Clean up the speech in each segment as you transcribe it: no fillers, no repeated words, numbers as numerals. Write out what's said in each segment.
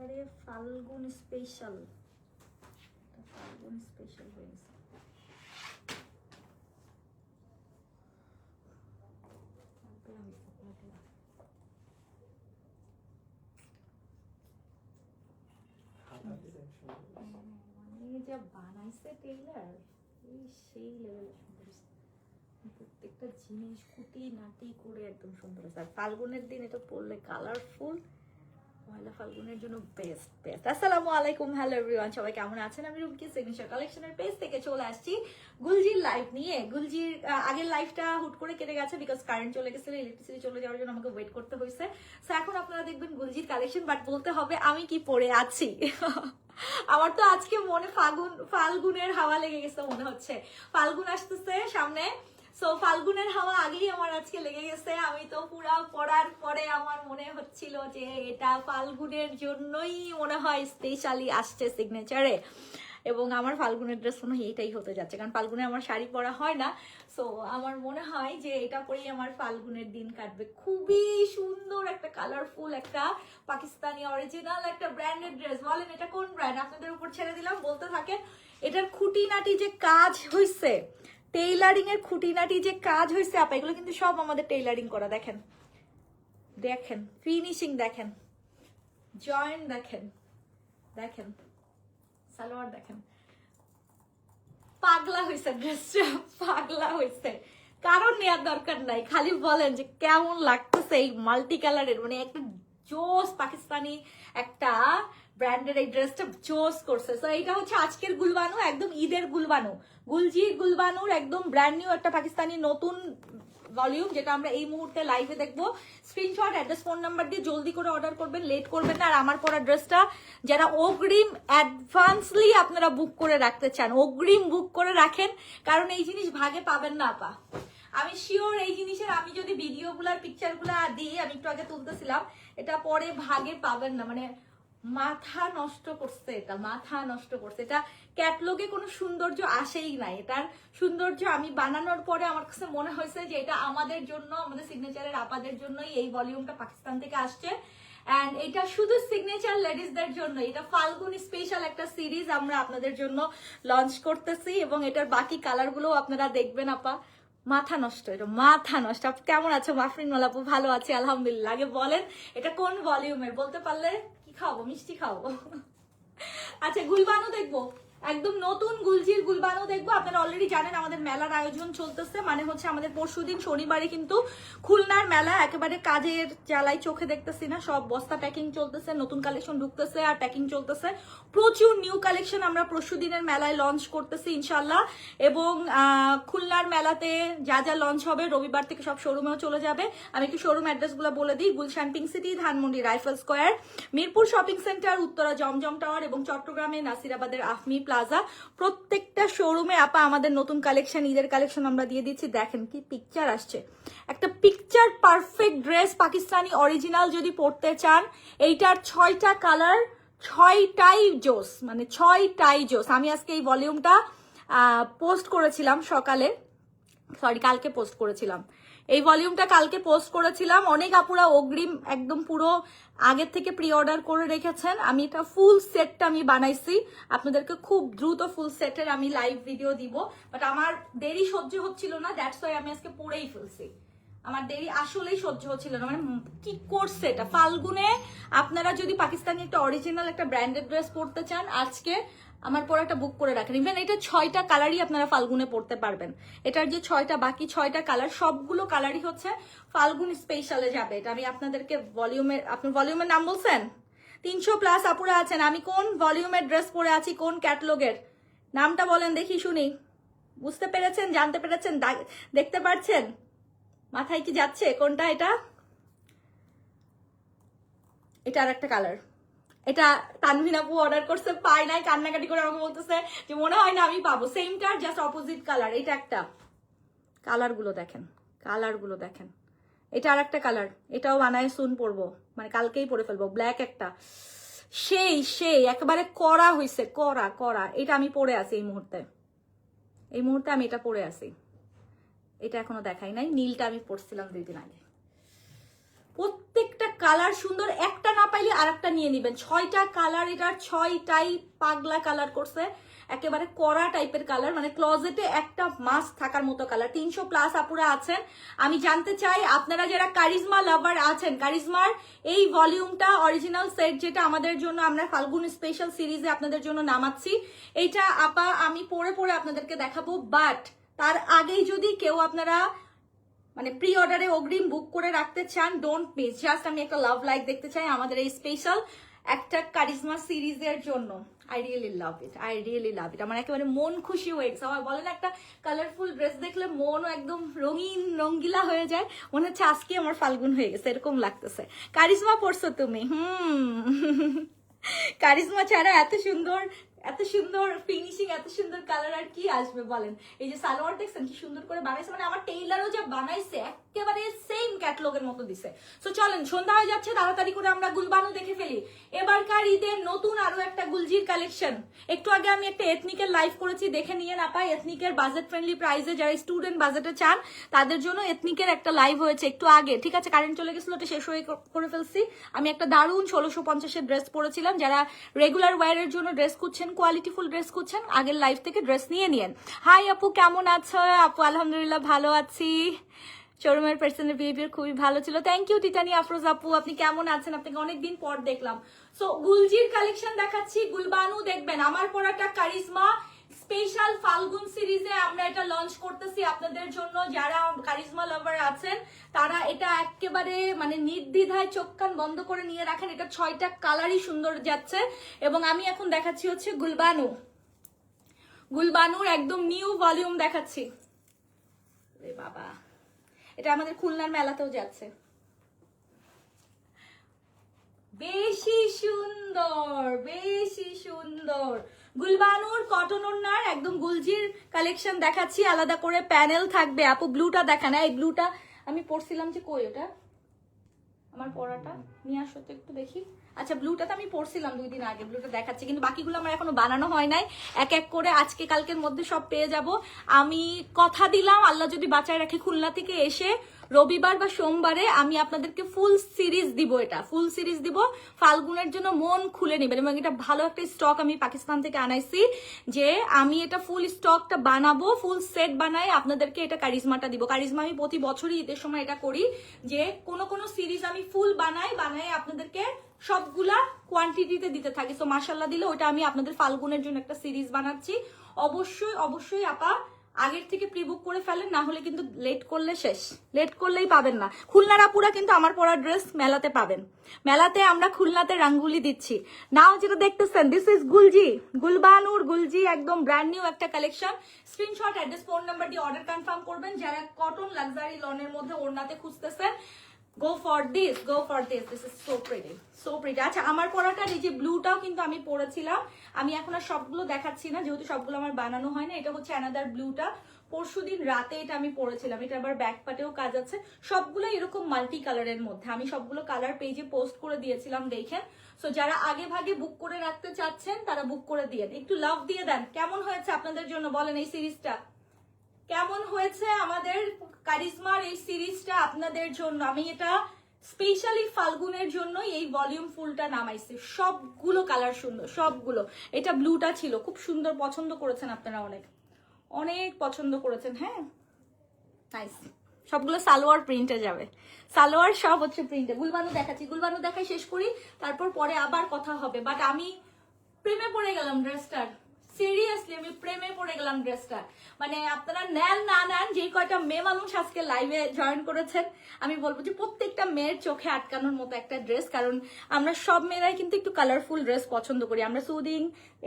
একেবারে ফাল্গুন স্পেশাল, ফাল্গুন স্পেশাল হয়ে গেছে। যা বানাইছে টেইলার, এই সেই লেভেলের সুন্দর, প্রত্যেকটা জিনিস খুঁটি নাটি করে একদম সুন্দর। আর ফাল্গুনের দিন এটা পরলে কালারফুল, পয়লা ফাল্গুনের জন্য বেস্ট বেস্ট। আসসালামু আলাইকুম, হ্যালো এভরিওয়ান, সবাই কেমন আছেন? আমি রুমকি সিগনেচার কালেকশনের পেজ থেকে চলে আসছি গুলজির লাইভ নিয়ে। গুলজির আগের লাইভটা হুট করে কেটে গেছে বিকজ কারেন্ট চলে গেছিল, ইলেকট্রিসিটি চলে যাওয়ার জন্য আমাকে ওয়েট করতে হয়েছে। সো এখন আপনারা দেখবেন গুলজির কালেকশন, বাট বলতে হবে আমি কি পরে আছি। আমার তো আজকে মনে ফাল্গুনের হাওয়া লেগে গেছে মনে হচ্ছে, ফাল্গুন আসতেছে সামনে। সো ফাল্গুনের হাওয়া আগেই আমার আজকে লেগে গেছে। আমি তো পুরা পড়ার পরে আমার মনে হচ্ছিল যে এটা ফাল্গুনের জন্যই মনে হয় স্পেশালি আসছে সিগনেচারে, এবং আমার ফাল্গুনের ড্রেস মনে হয় এটাই হতে যাচ্ছে, কারণ ফাল্গুনে আমার শাড়ি পরা হয় না। সো আমার মনে হয় যে এটা পরেই আমার ফাল্গুনের দিন কাটবে। খুবই সুন্দর একটা কালারফুল একটা পাকিস্তানি অরিজিনাল একটা ব্র্যান্ডেড ড্রেস। বলেন এটা কোন ব্র্যান্ড? আপনাদের উপর ছেড়ে দিলাম, বলতে থাকেন। এটার খুঁটিনাটি যে কাজ হয়েছে, টেইলারিং এর খুঁটিনাটি যে কাজ হয়েছে আপা, এগুলো কিন্তু সব আমাদের টেইলারিং করা। দেখেন দেখেন ফিনিশিং, দেখেন জয়েন্ট, দেখেন দেখেন সালোয়ার, দেখেন পাগলা হয়েছে ড্রেসটা, পাগলা হয়েছে। কারণ নেওয়ার দরকার নাই, খালি বলেন যে কেমন লাগতেছে এই মাল্টি কালারের, মানে একটা জোস পাকিস্তানি একটা ব্র্যান্ডের এই ড্রেসটা জোস করছে। তো এইটা হচ্ছে আজকের গুলবানু, একদম ঈদের গুলবানু, গুলজি গুলবানুর একদম ব্র্যান্ড নিউ একটা পাকিস্তানি নতুন ভলিউম, যেটা আমরা এই মুহূর্তে লাইভে দেখবো। স্ক্রিনশট, অ্যাড্রেস, ফোন নাম্বার দিয়ে জলদি করে অর্ডার করবেন, লেট করবেন না। আর আমার পরা ড্রেসটা যারা অগ্রিম অ্যাডভান্সলি আপনারা বুক করে রাখতে চান, অগ্রিম বুক করে রাখেন, কারণ এই জিনিস ভাগে পাবেন না আপা। আমি শিওর এই জিনিসের আমি যদি ভিডিওগুলার পিকচারগুলো দিই, আমি একটু আগে তুলতেছিলাম, এটা পরে ভাগে পাবেন না। মানে মাথা নষ্ট করছে, এটা মাথা নষ্ট করছে। এটা ক্যাটলগে কোনো সৌন্দর্য আসেই নাই। এটার সৌন্দর্য আমি বানানোর পরে আমার কাছে মনে হয়েছে যে এটা আমাদের জন্য, আমাদের সিগনেচারের আপাদের জন্যই এই ভলিউমটা পাকিস্তান থেকে আসছে। অ্যান্ড এটা শুধু সিগনেচার লেডিসদের জন্য, এটা ফাল্গুন স্পেশাল একটা সিরিজ আমরা আপনাদের জন্য লঞ্চ করতেছি, এবং এটার বাকি কালারগুলো আপনারা দেখবেন আপা। মাথা নষ্ট, এটা মাথা নষ্ট। আপনি কেমন আছো মাফরিন মালাপু? ভালো আছি আলহামদুলিল্লাহ। আগে বলেন এটা কোন ভলিউমের, বলতে পারলে কি খাবো, মিষ্টি খাবো। আচ্ছা গুলবানু দেখবো, একদম নতুন গুলজির গুলবানু দেখবো। আপনারা অলরেডি জানেন আমাদের মেলার আয়োজন চলতেছে, মানে হচ্ছে আমাদের পরশুদিন শনিবারে কিন্তু খুলনার মেলা। একেবারে কাজের জ্বালাই চোখে দেখতেছি না, সব বস্তা প্যাকিং চলতেছে, নতুন কালেকশন ঢুকতেছে আর প্যাকিং চলতেছে। প্রচুর নিউ কালেকশন আমরা পরশুদিনের মেলায় লঞ্চ করতেছি ইনশাল্লাহ। এবং খুলনার মেলাতে যা যা লঞ্চ হবে রবিবার থেকে সব শোরুমেও চলে যাবে। আমি একটু শোরুম অ্যাড্রেসগুলো বলে দিই। Gulshan pink city, Dhanmondi rifle square, Mirpur shopping centre, Uttara Zamzam tower, এবং চট্টগ্রামে নাসিরাবাদের আফমি প্লাজা। প্রত্যেকটা শোরুমে আপা আমাদের নতুন কালেকশন, ঈদের কালেকশন আমরা দিয়ে দিচ্ছি। দেখেন কি পিকচার আসছে, একটা picture perfect dress Pakistani original যদি পড়তে চান, এইটার 6টা কালার, 6টাই জোস, মানে 6টাই জোস। আমি আজকে এই ভলিউমটা পোস্ট করেছিলাম সকালে, সরি কালকে পোস্ট করেছিলাম, এই ভলিউমটা কালকে পোস্ট করেছিলাম। অনেক আপুরা অগ্রিম একদম পুরো আগের থেকে প্রি অর্ডার করে রেখেছেন। আমি এটা ফুল সেটটা আমি বানাইছি, আপনাদেরকে খুব দ্রুত ফুল সেটের আমি লাইভ ভিডিও দিব, বাট আমার দেরি সহ্য হচ্ছিল না, দ্যাটস ওয়াই আমি আজকে পরেই ফেলছি। আমার দেরি আসলেই সহ্য হচ্ছিল না, মানে কি করছে এটা ফাল্গুনে। আপনারা যদি পাকিস্তানি একটা অরিজিনাল একটা ব্র্যান্ডেড ড্রেস পরতে চান, আজকে আমার পরাটা বুক করে রাখেন। ইভেন এটা 6টা কালারই আপনারা ফাল্গুনে পড়তে পারবেন। এটার যে 6টা বাকি 6টা কালার, সবগুলো কালারই হচ্ছে ফাল্গুন স্পেশালে যাবে। এটা আমি আপনাদেরকে ভলিউমের, আপনার ভলিউমের নাম বলছেন 300+ আপুরা আছেন। আমি কোন ভলিউমের ড্রেস পরে আছি, কোন ক্যাটালগের নামটা বলেন দেখি শুনি। বুঝতে পেরেছেন, জানতে পেরেছেন, দেখতে পাচ্ছেন, মাথায় কি যাচ্ছে কোনটা? এটা এটা আর একটা কালার। এটা তানভিন আপু অর্ডার করছে, পাই নাই, কান্নাকাটি করে আমাকে বলতেছে যে মনে হয় না আমি পাবো। সেমটার জাস্ট অপোজিট কালার। এটা একটা, কালারগুলো দেখেন, কালারগুলো দেখেন। এটা আর একটা কালার, এটাও বানায় সুন পরবো, মানে কালকেই পরে ফেলবো। ব্ল্যাক একটা, সেই সেই একেবারে করা হয়েছে, করা করা। এটা আমি পরে আছি এই মুহূর্তে, এই মুহূর্তে আমি এটা পরে আছি। এটা এখনো দেখাই নাই, নীলটা আমি পরছিলাম 2 দিন আগে। প্রত্যেকটা কালার সুন্দর, একটা না পাইলে আর একটা নিয়ে নিবেন। 6টা কালার, এটার 6টাই পাগলা কালার করছে, একেবারে কড়া টাইপের কালার, মানে ক্লোজেটে একটা মাস্ট থাকার মতো কালার। 300+ আপুরা আছেন। আমি জানতে চাই আপনারা যারা কারিজমা লাভার আছেন, কারিজমার এই ভলিউমটা অরিজিনাল সেট যেটা আমাদের জন্য আমরা ফাল্গুন স্পেশাল সিরিজে আপনাদের জন্য নামাচ্ছি, এইটা আপা আমি পরে পরে আপনাদেরকে দেখাবো। বাট তার আগেই যদি কেউ আপনারা মানে প্রি অর্ডারে অগ্রিম বুক করে রাখতে চান, ডোন্ট মিস। জাস্ট আমি একটা লাভ লাইক দেখতে চাই আমাদের এই স্পেশাল একটা কারিজমা সিরিজের জন্য। I really love it, I really love it. আমার একেবারে মন খুশি হয়ে গেছে। আমার বলেন একটা কালারফুল ড্রেস দেখলে মনও একদম রঙিন রঙ্গিলা হয়ে যায়, মনে হচ্ছে আজকে আমার ফাল্গুন হয়ে গেছে, এরকম লাগতেছে। কারিজমা পড়ছো তুমি? কারিজমা ছাড়া এত সুন্দর ফিনিশিং, এত সুন্দর কালার আর কি আসবে বলেন। এই যে সালোয়ার দেখছেন কি সুন্দর করে বানাইছে, মানে আমার টেইলারও যা বানাইছে একেবারে সেম ক্যাটালগের মতো দিছে। সো চলেন, সন্ধ্যা হয়ে যাচ্ছে, তাড়াতাড়ি করে আমরা গুলবানু দেখে ফেলি। এবারকার ঈদের নতুন আরো একটা গুলজির কালেকশন। একটু আগে আমি একটা এথনিকের লাইভ করেছি, দেখে নিয়ে না পাই। এথনিকের বাজেট ফ্রেন্ডলি প্রাইসে যারা স্টুডেন্ট বাজেটে চান তাদের জন্য এথনিকের একটা লাইভ হয়েছে একটু আগে, ঠিক আছে? কারেন্ট চলে গেছিল, ওটা শেষ হয়ে করে ফেলছি। আমি একটা দারুণ 1650-এর ড্রেস পরেছিলাম। যারা রেগুলার ওয়্যারের জন্য ড্রেস খুঁজছেন, কোয়ালিটিফুল ড্রেস খুঁজছেন, আগের লাইভ থেকে ড্রেস নিয়ে নিয়েন। হাই আপু, কেমন আছো? আপু আলহামদুলিল্লাহ ভালো আছি। শোরুমের পার্সনের বিহেভিয়ার খুবই ভালো ছিল। থ্যাংক ইউ টিটানি আফরোজ আপু, আপনি কেমন আছেন? আপনাকে অনেকদিন পর দেখলাম। সো গুলজির কালেকশন দেখাচ্ছি, গুলবানু দেখবেন। আমার পরাটা কারিজমা স্পেশাল ফাল্গুন সিরিজে আমরা এটা লঞ্চ করতেছি আপনাদের জন্য। যারা কারিজমা লাভার আছেন তারা এটা একেবারে মানে নির্দ্বিধায় চোখ কান বন্ধ করে নিয়ে রাখেন। এটা 6টা কালারই সুন্দর যাচ্ছে। এবং আমি এখন দেখাচ্ছি হচ্ছে গুলবানু, গুলবানুর একদম নিউ ভলিউম দেখাচ্ছি। বাবা, এটা আমাদের খুলনার মেলাতেও যাচ্ছে। বেশি সুন্দর, বেশি সুন্দর। গুলবানুর কটন ওড়নার একদম গুলজির কালেকশন দেখাচ্ছি, আলাদা করে প্যানেল থাকবে। আপু ব্লুটা দেখান। এই ব্লুটা আমি পরছিলাম, যে কই ওটা আমার পরাটা নিয়ে আসো তো একটু দেখি। আচ্ছা, ব্লুটা তো আমি পরছিলাম 2 দিন আগে, ব্লুটা দেখাচ্ছি। কিন্তু বাকিগুলো আমার এখনো বানানো হয় নাই, এক এক করে আজকে কালকের মধ্যে সব পেয়ে যাব। আমি কথা দিলাম, আল্লাহ যদি বাঁচায় রাখে, খুলনা থেকে এসে রবিবার বা সোমবারে আমি আপনাদেরকে ফুল সিরিজ দিব। এটা ফুল সিরিজ দিব, ফাল্গুনের জন্য মন খুলে নেবেন। এবং এটা ভালো একটা স্টক আমি পাকিস্তান থেকে আনাইছি, যে আমি এটা ফুল স্টকটা বানাবো, ফুল সেট বানাই আপনাদেরকে এটা কারিজমাটা দিব। কারিজমা আমি প্রতি বছরই ঈদের সময় এটা করি, যে কোনো সিরিজ আমি ফুল বানাই আপনাদেরকে সবগুলা কোয়ান্টিটিতে দিতে থাকি। সো মাশাআল্লাহ দিলে ওটা আমি আপনাদের ফাল্গুনের জন্য একটা সিরিজ বানাচ্ছি। অবশ্যই অবশ্যই আপা আগের থেকে প্রি বুক করে ফেলেন, না হলে কিন্তু লেট করলে শেষ, লেট করলেই পাবেন না। খুলনার আপুরা কিন্তু আমার পরা ড্রেস মেলাতে পাবেন। মেলাতে আমরা খুলনাতে রাঙ্গুলি দিচ্ছি। নাও যেটা দেখতেছেন, দিস ইজ গুলজি, গুলবানুর গুলজি, একদম ব্র্যান্ড নিউ একটা collection. Screenshot, address, phone number দিয়ে অর্ডার কনফার্ম করবেন। যারা কটন লাক্সারি লনের মধ্যে ওড়নাতে খুঁজতেছেন, go for this, go for this. This is so pretty, so pretty. আচ্ছা, আমার পরাটার এই যে ব্লুটাও কিন্তু আমি পরেছিলাম। আমি এখন আর সবগুলো দেখাচ্ছি না, যেহেতু সবগুলো আমার বানানো হয় না। এটা হচ্ছে অ্যানাদার ব্লুটা, পরশুদিন রাতে এটা আমি পরেছিলাম। এটা আবার ব্যাক পার্টেও কাজ আছে। সবগুলো এরকম মাল্টি কালারের মধ্যে, আমি সবগুলো কালার পেজে পোস্ট করে দিয়েছিলাম, দেখেন। সো যারা আগে ভাগে বুক করে রাখতে চাচ্ছেন তারা বুক করে দিয়ে একটু লাভ দিয়ে দেন। কেমন হয়েছে আপনাদের জন্য বলেন এই সিরিজটা? কেমন হয়েছে আমাদের কারিজমার এই সিরিজটা আপনাদের জন্য? আমি এটা স্পেশালি ফাল্গুনের জন্য এই ভলিউম ফুলটা নামাইছি। সবগুলো কালার সুন্দর, সবগুলো। এটা ব্লুটা ছিল, খুব সুন্দর, পছন্দ করেছেন আপনারা, অনেক অনেক পছন্দ করেছেন। হ্যাঁ, নাইস। সবগুলো সালোয়ার প্রিন্টে যাবে, সালোয়ার সব হচ্ছে প্রিন্টে। গুলবানু দেখাচ্ছি, গুলবানু দেখাই শেষ করি, তারপর পরে আবার কথা হবে। বাট আমি প্রেমে পড়ে গেলাম ড্রেসটার, সিরিয়াসলি আমি প্রেমে পড়ে গেলাম ড্রেসটা। মানে আপনারা নেন না নেন, যে কয়টা মেয়ে মানুষ আজকে লাইভে জয়েন করেছেন, আমি বলবো যে প্রত্যেকটা মেয়ের চোখে আটকানোর মতো একটা ড্রেস। কারণ আমরা সব মেয়েরাই কিন্তু একটু কালারফুল ড্রেস পছন্দ করি। আমরা সুদিং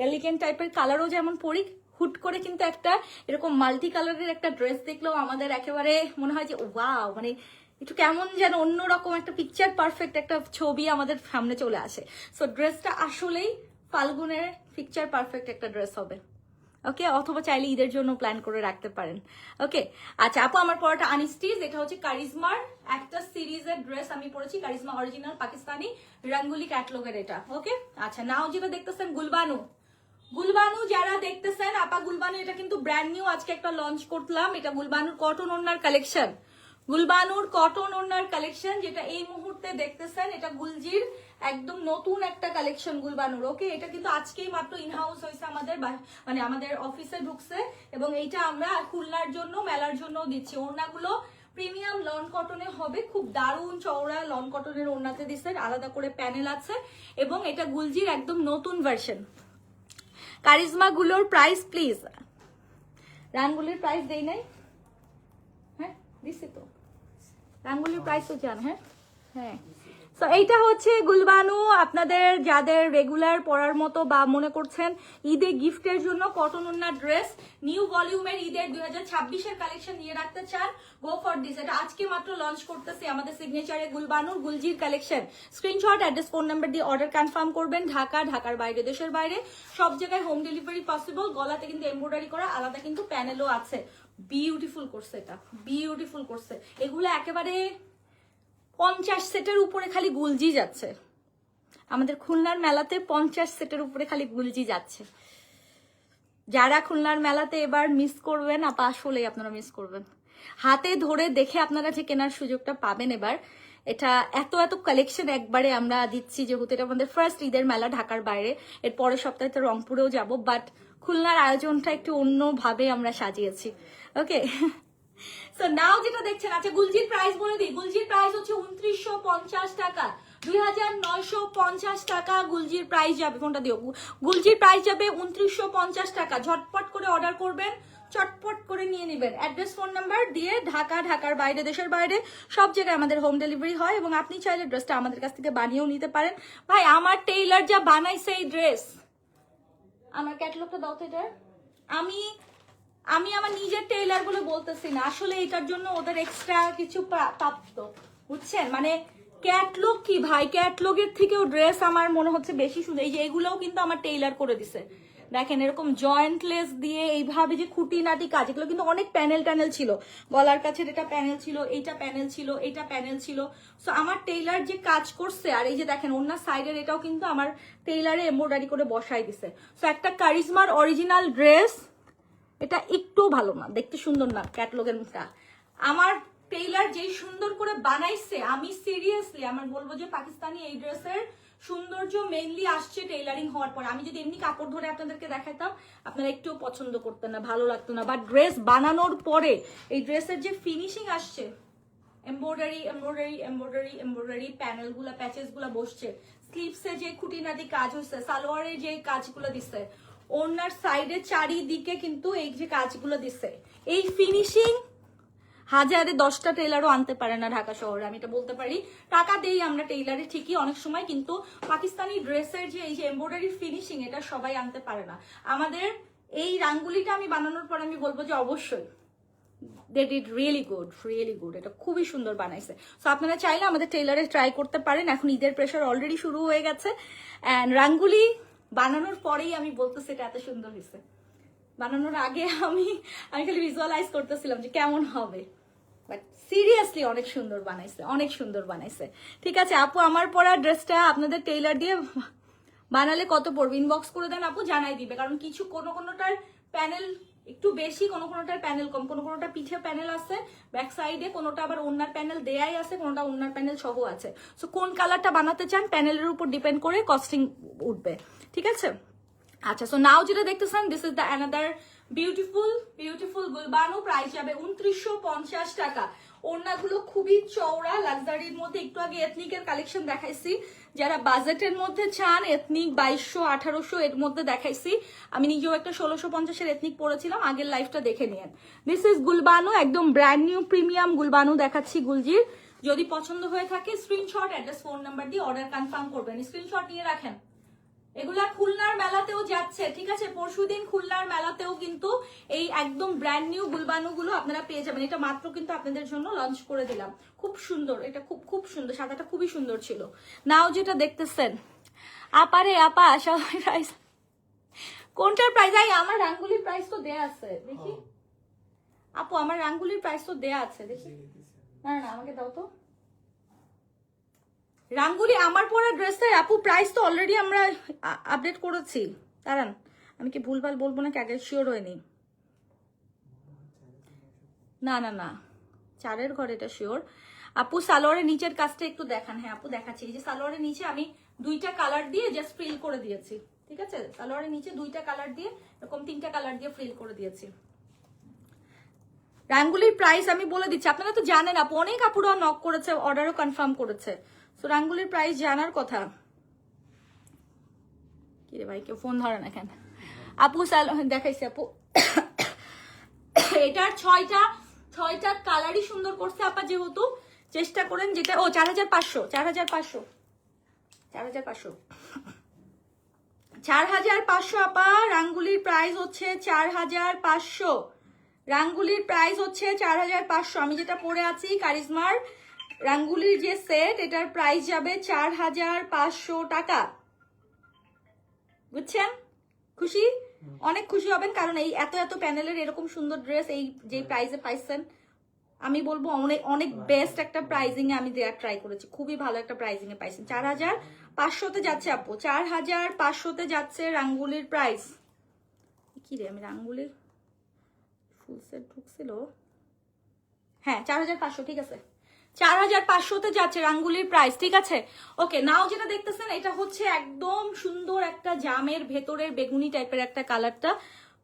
এলিগেন্ট টাইপের কালারও যেমন পরি, হুট করে কিন্তু একটা এরকম মাল্টি কালারের একটা ড্রেস দেখলেও আমাদের একেবারে মনে হয় যে ওয়াও, মানে একটু কেমন যেন অন্যরকম একটা পিকচার পারফেক্ট একটা ছবি আমাদের সামনে চলে আসে। সো ড্রেসটা আসলেই ফাল্গুনের পিকচার পারফেক্ট একটা ড্রেস হবে। ওকে, অথবা চাইলে ঈদের জন্য প্ল্যান করে রাখতে পারেন। ওকে, আচ্ছা আপু, আমার পরাটা আনস্টিচ। এটা হচ্ছে কারিজমার একটা সিরিজের ড্রেস আমি পরেছি, কারিজমা অরিজিনাল পাকিস্তানি রঙ্গুলি ক্যাটলগের এটা। ওকে, আচ্ছা নাও যেটা দেখতেছেন গুলবানু, গুলবানু যারা দেখতেছেন আপা, গুলবানু এটা কিন্তু ব্র্যান্ড নিউ আজকে একটা লঞ্চ করলাম। এটা গুলবানুর কটন ওড়নার কালেকশন, গুলবানুর কটন ওড়নার কালেকশন, যেটা এই মুহূর্তে মুহূর্তে দেখতেছেন এটা গুলজির একদম নতুন একটা কালেকশন গুলবানুর। ওকে, এটা কিন্তু আজকেই মাত্র ইনহাউস হয়েছে আমাদের, মানে আমাদের অফিসে ঢুকছে, এবং এইটা আমরা খুলনার জন্য মেলার জন্য দিচ্ছি। ওড়নাগুলো প্রিমিয়াম লন কটনে হবে, খুব দারুণ চওড়া লন কটনের ওড়নাতে দিচ্ছে, আলাদা করে প্যানেল আছে, এবং এটা গুলজির একদম নতুন ভার্সন। কারিজমা গুলোর প্রাইস প্লিজ, রানগুলির প্রাইস দেই নাই, হ্যাঁ দিছি তো, রানগুলির প্রাইস তো জান। হ্যাঁ হ্যাঁ, তো এইটা হচ্ছে গুলবানু, আপনাদের যাদের রেগুলার পরার মতো বা মনে করছেন ঈদে গিফটের জন্য কটন ওড়না ড্রেস নিউ ভলিউমের ঈদের 2026-এর কালেকশন নিয়ে রাখতে চান, গো ফর দিস। এটা আজকে মাত্র লঞ্চ করতেছি আমাদের সিগনেচারে গুলবানুর গুলজির collection. Screenshot, address, phone number দিয়ে অর্ডার কনফার্ম করবেন। ঢাকা, ঢাকার বাইরে, দেশের বাইরে সব জায়গায় হোম ডেলিভারি পসিবল। গলাতে কিন্তু এমব্রয়ডারি করা, আলাদা কিন্তু প্যানেলও আছে। বিউটিফুল করছে, এটা বিউটিফুল করছে। এগুলো একেবারে 50 সেটের উপরে খালি গুলজি যাচ্ছে আমাদের খুলনার মেলাতে, 50 সেটের উপরে খালি গুলজি যাচ্ছে। যারা খুলনার মেলাতে এবার মিস করবেন আপা, আসলেই আপনারা মিস করবেন। হাতে ধরে দেখে আপনারা যে কেনার সুযোগটা পাবেন এবার, এটা এত এত কালেকশন একবারে আমরা দিচ্ছি, যেহেতু এটা আমাদের ফার্স্ট ঈদের মেলা ঢাকার বাইরে। এর পরের সপ্তাহে তো রংপুরেও যাব, বাট খুলনার আয়োজনটা একটু অন্যভাবে আমরা সাজিয়েছি। ওকে, সো নাও যেটা দেখছেন, আচ্ছা গুলজির প্রাইস বলে দিই। গুলজির প্রাইস হচ্ছে 2950 টাকা, 2950 টাকা গুলজির প্রাইস যাবে। কোনটা দিও? গুলজির প্রাইস যাবে 2950 টাকা। ঝটপট করে অর্ডার করবেন, চটপট করে নিয়ে নেবেন। অ্যাড্রেস, ফোন নাম্বার দিয়ে ঢাকা, ঢাকার বাইরে, দেশের বাইরে সব জায়গায় আমাদের হোম ডেলিভারি হয়, এবং আপনি চাইলে ড্রেসটা আমাদের কাছ থেকে বানিয়েও নিতে পারেন। ভাই আমার টেইলার যা বানাইছে এই ড্রেস, আমার ক্যাটালগটা দাও তো। এটা আমি আমার নিজের টেইলার গুলো বলতেছি না, আসলে এটার জন্য ওদের এক্সট্রা কিছু প্রাপ্ত, বুঝছেন? মানে ক্যাটলগ কি ভাই, ক্যাটলগের থেকেও ড্রেস আমার মনে হচ্ছে বেশি সুন্দর। এই যে এগুলোও কিন্তু আমার টেইলার করে দিছে, দেখেন এরকম জয়েন্ট লেস দিয়ে এইভাবে যে খুঁটিনাটি কাজ, এগুলো কিন্তু অনেক প্যানেল ট্যানেল ছিল। গলার কাছে এটা প্যানেল ছিল, এইটা প্যানেল ছিল, এইটা প্যানেল ছিল। সো আমার টেইলার যে কাজ করছে, আর এই যে দেখেন অন্য সাইডের এটাও কিন্তু আমার টেইলারে এমব্রয়ডারি করে বসাই দিছে। সো একটা কারিজমার অরিজিনাল ড্রেস, এটা একটু ভালো না, দেখতে সুন্দর না ক্যাটলগের মুখটা। আমার টেইলার যেই সুন্দর করে বানাইছে, আমি সিরিয়াসলি আমার বলবো যে পাকিস্তানি এই ড্রেসের সৌন্দর্য মেইনলি আসছে টেইলারিং হওয়ার পর। আমি যদি এমনি কাপড় ধরে আপনাদেরকে দেখাইতাম, আপনারা একটুও পছন্দ করতেন না, ভালো লাগতো না। বাট ড্রেস বানানোর পরে এই ড্রেসের যে ফিনিশিং আসছে, embroidery embroidery embroidery embroidery panel গুলা, প্যাচেস গুলা বসছে, স্লিভসে যে খুঁটিনাটি কাজ হচ্ছে, সালোয়ারে যে কাজগুলো দিচ্ছে, ওনার সাইডে চারিদিকে কিন্তু এই যে কাজগুলো দিচ্ছে, এই ফিনিশিং হাজারে 10টা টেইলারও আনতে পারে না ঢাকা শহরে, আমি এটা বলতে পারি। টাকা দেই আমরা টেইলারে ঠিকই অনেক সময়, কিন্তু পাকিস্তানি ড্রেসের যে এই যে এমব্রয়ডারি ফিনিশিং, এটা সবাই আনতে পারে না। আমাদের এই রাঙ্গুলিটা আমি বানানোর পর আমি বলবো যে অবশ্যই they did really good, really good, এটা খুবই সুন্দর বানাইছে। সো আপনারা চাইলে আমাদের টেইলারে ট্রাই করতে পারেন। এখন ঈদের প্রেশার অলরেডি শুরু হয়ে গেছে, এন্ড রাঙ্গুলি বানানোর পরেই আমি বলতেছি এটা এত সুন্দর হয়েছে। বানানোর আগে আমি খালি ভিজুয়ালাইজ করতেছিলাম যে কেমন হবে, বাট সিরিয়াসলি অনেক সুন্দর বানাইছে, অনেক সুন্দর বানাইছে। ঠিক আছে আপু, আমার পরা ড্রেসটা আপনাদের টেইলার দিয়ে বানালে কত পড়বে ইনবক্স করে দেন আপু, জানাই দিবে। কারণ কিছু কোনোটার প্যানেল একটু বেশি, কোনোটার প্যানেল কম, কোনোটা পিঠে প্যানেল আছে ব্যাক সাইডে, কোনোটা আবার ওনার প্যানেল দেয়াই আছে, কোনোটা ওনার প্যানেল সহ আছে। সো কোন কালারটা বানাতে চান প্যানেলের উপর ডিপেন্ড করে কস্টিং উঠবে, ঠিক আছে? আচ্ছা, সো নাও যেটা দেখতেছেন, this is the another beautiful beautiful Gulbanu. Price যাবে 2950 টাকা। ওড়নাগুলো খুবই চওড়া, লাক্সারির মধ্যে। একটু আগে এথনিকের কালেকশন দেখাইছি, যারা বাজেটের মধ্যে চান এথনিক 2200-1800 এর মধ্যে দেখাইছি। আমি নিজেও একটা 1650-এর এথনিক পরেছিলাম, আগের লাইফটা দেখে নিয়েন। দিস ইজ গুলবানু, একদম ব্র্যান্ড নিউ প্রিমিয়াম গুলবানু দেখাচ্ছি গুলজির। যদি পছন্দ হয়ে থাকে স্ক্রিনশট, অ্যাড্রেস, ফোন নাম্বার দিয়ে অর্ডার কনফার্ম করবেন। স্ক্রিনশট নিয়ে রাখেন। এগুলা খুলনার মেলাতেও যাচ্ছে, ঠিক আছে? পরশুদিন খুলনার মেলাতেও কিন্তু এই একদম ব্র্যান্ড নিউ গুলবানু গুলো আপনারা পেয়ে যাবেন। এটা মাত্র কিন্তু আপনাদের জন্য লঞ্চ করে দিলাম। খুব সুন্দর, এটা খুব খুব সুন্দর, সাদাটা খুবই সুন্দর ছিল। নাও যেটা দেখতেছেন, আপারে আপা সবাই প্রাইস, কোনটার প্রাইস? আমার রাঙ্গুলির প্রাইস তো দেয়া আছে, দেখি আপু, আমার রাঙ্গুলির প্রাইস তো দেয়া আছে, দেখি। না না, আমাকে দাও তো রাঙ্গুলি। আমার পরা ড্রেসের আপু প্রাইস তো অলরেডি আমরা আপডেট করেছি। দাঁড়ান, আমি কি ভুলভাল বলবো নাকি, আগে শিওর হয়নি। না না না, 4-এর ঘরে এটা শিওর। আপু সালোয়ারের নিচের কাজটা একটু দেখান। হ্যাঁ আপু দেখাচ্ছি, এই যে সালোয়ারের নিচে আমি 2টা কালার দিয়ে জাস্ট ফ্রিল করে দিয়েছি, ঠিক আছে? সালোয়ারের নিচে 2টা কালার দিয়ে এরকম 3টা কালার দিয়ে ফ্রিল করে দিয়েছি। রাঙ্গুলির প্রাইস আমি বলে দিচ্ছি, আপনারা তো জানেন আপু, অনেক আপুরা নক করেছে, অর্ডারও কনফার্ম করেছে। সো রাঙ্গুলির প্রাইস জানার কথা। কি রে ভাই, কেউ ফোন ধরে না কেন? আপু দেখাইছি আপু, এটার 6টা কালারই সুন্দর করছে আপা, যেহেতু চেষ্টা করেন যেটা। ও 4500 আপা। রাঙ্গুলির প্রাইস হচ্ছে 4500। রাঙ্গুলির প্রাইস হচ্ছে 4500। আমি যেটা পরে আছি কারিজমার রাঙ্গুলির যে সেট, এটার প্রাইস যাবে 4500 টাকা। বুঝছেন? খুশি? অনেক খুশি হবেন, কারণ এই এত প্যানেলের এরকম সুন্দর ড্রেস এই যে প্রাইসে পাইছেন, আমি বলবো অনেক অনেক বেস্ট একটা প্রাইজিং এ আমি দেওয়ার ট্রাই করেছি, খুবই ভালো একটা প্রাইজিং এ পাইছেন। 4500-তে যাচ্ছে আপু, 4500-তে যাচ্ছে রাঙ্গুলির প্রাইস। কি রে, আমি রাঙ্গুলির ফুল সেট ঢুকছিল, হ্যাঁ 4500, ঠিক আছে 4500-তে যাচ্ছে রাঙ্গুলির প্রাইস, ঠিক আছে? ওকে, নাও যেটা দেখতেছেন এটা হচ্ছে একদম সুন্দর একটা জামের ভেতরের বেগুনি টাইপের একটা কালারটা,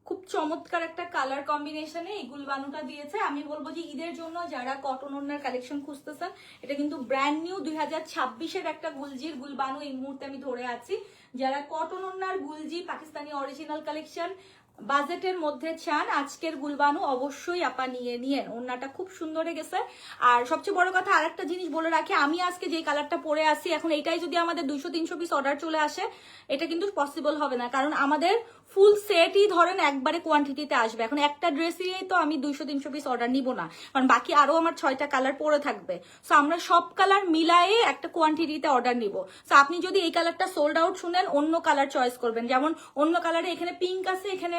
খুব চমৎকার একটা কালার কম্বিনেশনে এই গুলবানুটা দিয়েছে। আমি বলবো যে ঈদের জন্য যারা কটন ওড়নার কালেকশন খুঁজতেছেন, এটা কিন্তু ব্র্যান্ড নিউ 2026-এর একটা গুলজির গুলবানু এই মুহূর্তে আমি ধরে আছি। যারা কটন ওড়নার গুলজি পাকিস্তানি অরিজিনাল কালেকশন বাজেটের মধ্যে চান, আজকের গুলবানু অবশ্যই আপা নিয়ে ওড়নাটা খুব সুন্দর গেছে। আর সবচেয়ে বড় কথা আরেকটা জিনিস বলে রাখি, আমি আজকে যে কালারটা পরে আসি, এখন এইটাই যদি আমাদের 200-300 পিস অর্ডার চলে আসে, এটা কিন্তু পসিবল হবে না, কারণ আমাদের ফুল সেটই ধরেন একবারে কোয়ান্টিটিতে আসবে। এখন একটা ড্রেসেরই তো আমি 200-300 পিস অর্ডার নিব না, কারণ বাকি আরো আমার 6টা কালার পরে থাকবে। সো আমরা সব কালার মিলায়ে একটা কোয়ান্টিটিতে অর্ডার নিব। সো আপনি যদি এই কালারটা সোল্ড আউট শুনেন, অন্য কালার চয়েস করবেন। যেমন অন্য কালারে এখানে পিঙ্ক আছে, এখানে